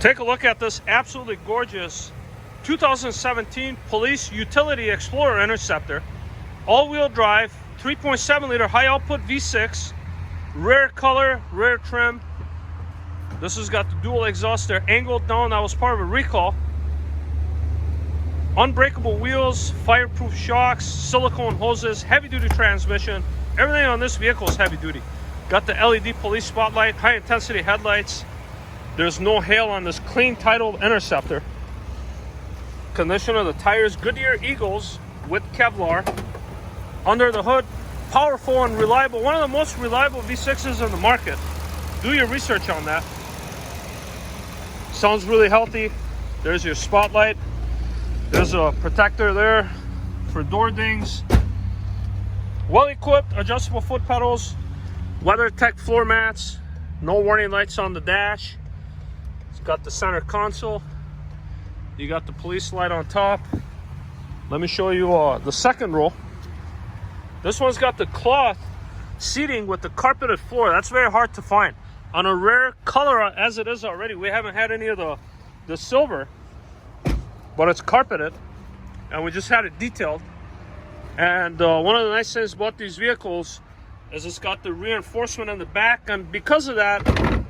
Take a look at this absolutely gorgeous 2017 Police Utility Explorer Interceptor. All-wheel drive, 3.7 liter high output V6, rare color, rare trim. This has got the dual exhaust there, angled down. That was part of a recall. Unbreakable wheels, fireproof shocks, silicone hoses, heavy-duty transmission. Everything on this vehicle is heavy-duty. Got the LED police spotlight, high-intensity headlights. There's no hail on this clean title Interceptor. Condition of the tires, Goodyear Eagles with Kevlar. Under the hood, powerful and reliable. One of the most reliable V6s in the market. Do your research on that. Sounds really healthy. There's your spotlight. There's a protector there for door dings. Well equipped, adjustable foot pedals, WeatherTech floor mats, no warning lights on the dash. It's got the center console. You got the police light on top. Let me show you the second row. This one's got the cloth seating with the carpeted floor. That's very hard to find. On a rare color as it is already, we haven't had any of the silver, but it's carpeted, and we just had it detailed. And one of the nice things about these vehicles is it's got the reinforcement in the back, and because of that,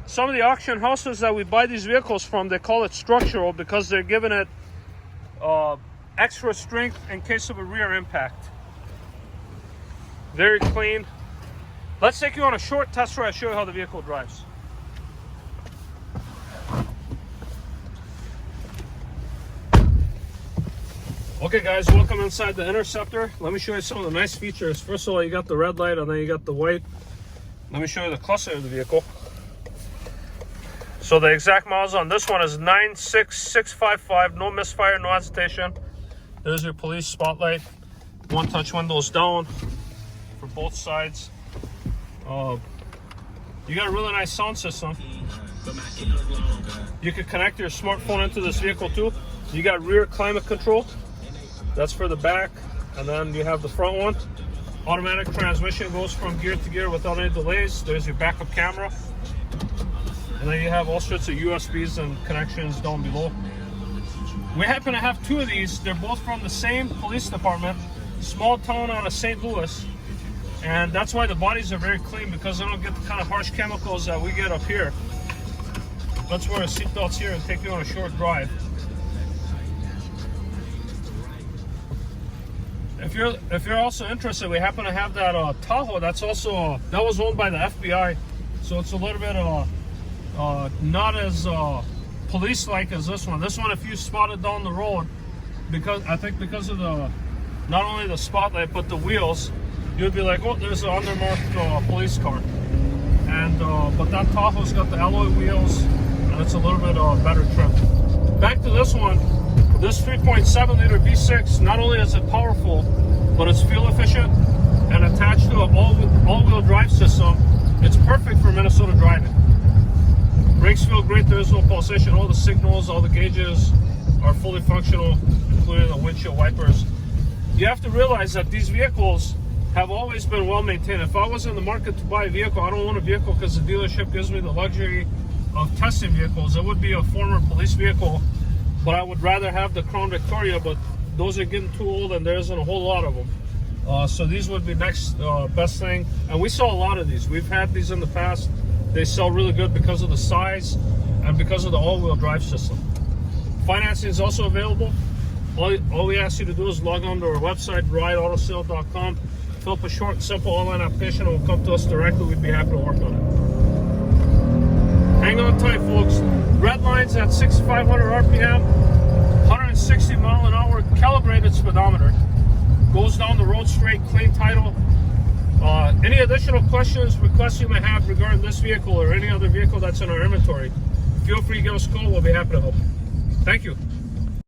some of the auction houses that we buy these vehicles from, they call it structural because they're giving it extra strength in case of a rear impact. Very clean. Let's take you on a short test ride, show you how the vehicle drives. Okay guys, welcome inside the Interceptor. Let me show you some of the nice features. First of all, you got the red light and then you got the white. Let me show you the cluster of the vehicle. So the exact miles on this one is 96655, no misfire, no hesitation. There's your police spotlight. One touch windows down for both sides. You got a really nice sound system. You can connect your smartphone into this vehicle too. You got rear climate control. That's for the back, and then you have the front one. Automatic transmission goes from gear to gear without any delays. There's your backup camera. And then you have all sorts of USBs and connections down below. We happen to have two of these. They're both from the same police department, small town out of St. Louis. And that's why the bodies are very clean, because they don't get the kind of harsh chemicals that we get up here. Let's wear our seatbelts here and take you on a short drive. If you're also interested, we happen to have that Tahoe. That's also that was owned by the FBI, so it's a little bit not as police-like as this one. This one, if you spot it down the road, because of the not only the spotlight but the wheels, you'd be like, oh, there's an undermarked police car. And but that Tahoe's got the alloy wheels, and it's a little bit better trim. Back to this one. This 3.7 liter V6, not only is it powerful, but it's fuel efficient and attached to an all-wheel drive system. It's perfect for Minnesota driving. Brakes feel great, there's no pulsation. All the signals, all the gauges are fully functional, including the windshield wipers. You have to realize that these vehicles have always been well maintained. If I was in the market to buy a vehicle, I don't want a vehicle because the dealership gives me the luxury of testing vehicles. It would be a former police vehicle, but I would rather have the Crown Victoria, but those are getting too old and there isn't a whole lot of them. So these would be next best thing. And we sell a lot of these. We've had these in the past. They sell really good because of the size and because of the all-wheel drive system. Financing is also available. All we ask you to do is log on to our website, rideautosale.com, fill up a short and simple online application, and will come to us directly. We'd be happy to work on it. Hang on tight, folks. Red line's at 6,500 RPM, 160 mile an hour calibrated speedometer. Goes down the road straight, clean title. Any additional questions, requests you may have regarding this vehicle or any other vehicle that's in our inventory, feel free to give us a call. We'll be happy to help. Thank you.